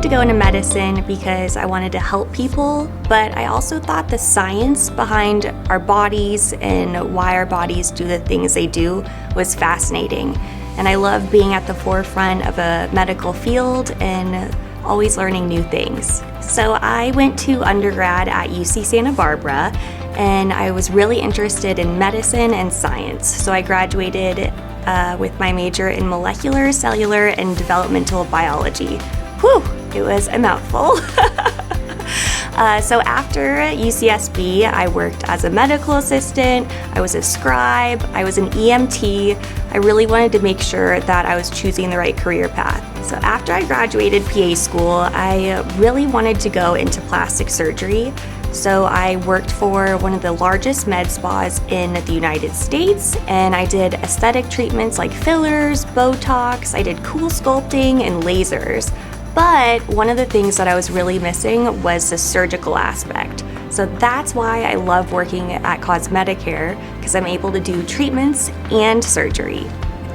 to go into medicine because I wanted to help people, but I also thought the science behind our bodies and why our bodies do the things they do was fascinating. And I love being at the forefront of a medical field and always learning new things. So I went to undergrad at UC Santa Barbara, and I was really interested in medicine and science. So I graduated with my major in molecular, cellular, and developmental biology. Whew, it was a mouthful. So after UCSB, I worked as a medical assistant, I was a scribe, I was an EMT. I really wanted to make sure that I was choosing the right career path. So after I graduated PA school, I really wanted to go into plastic surgery. So I worked for one of the largest med spas in the United States, and I did aesthetic treatments like fillers, Botox, I did cool sculpting and lasers. But one of the things that I was really missing was the surgical aspect. So that's why I love working at CosmetiCare, because I'm able to do treatments and surgery.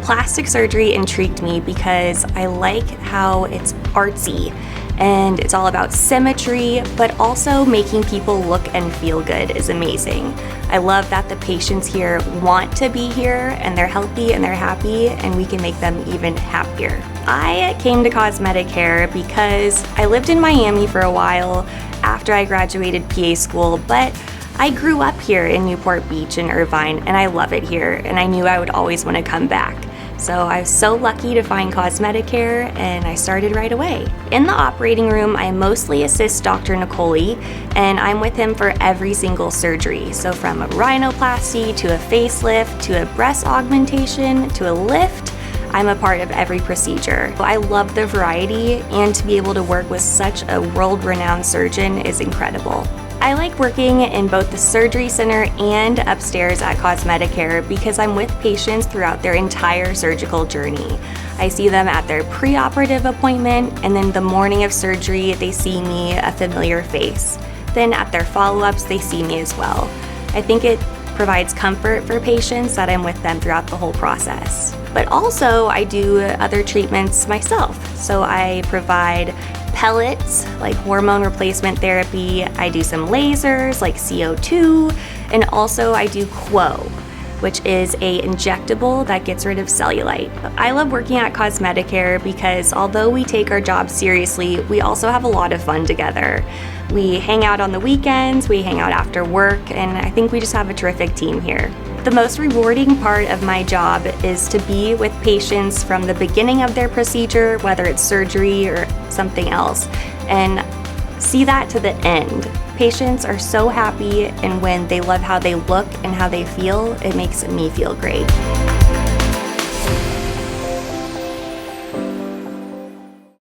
Plastic surgery intrigued me because I like how it's artsy and it's all about symmetry, but also making people look and feel good is amazing. I love that the patients here want to be here and they're healthy and they're happy, and we can make them even happier. I came to CosmetiCare because I lived in Miami for a while after I graduated PA school, but I grew up here in Newport Beach and Irvine, and I love it here, and I knew I would always want to come back. So I was so lucky to find CosmetiCare, and I started right away. In the operating room, I mostly assist Dr. Niccole, and I'm with him for every single surgery. So from a rhinoplasty to a facelift to a breast augmentation to a lift, I'm a part of every procedure. I love the variety, and to be able to work with such a world-renowned surgeon is incredible. I like working in both the surgery center and upstairs at CosmetiCare because I'm with patients throughout their entire surgical journey. I see them at their preoperative appointment, and then the morning of surgery, they see me, a familiar face. Then at their follow-ups, they see me as well. I think it provides comfort for patients that I'm with them throughout the whole process. But also, I do other treatments myself. So I provide pellets like hormone replacement therapy, I do some lasers like CO2, and also I do Quo, which is a injectable that gets rid of cellulite. I love working at CosmetiCare because although we take our job seriously, we also have a lot of fun together. We hang out on the weekends, we hang out after work, and I think we just have a terrific team here. The most rewarding part of my job is to be with patients from the beginning of their procedure, whether it's surgery or something else, and see that to the end. Patients are so happy, and when they love how they look and how they feel, it makes me feel great.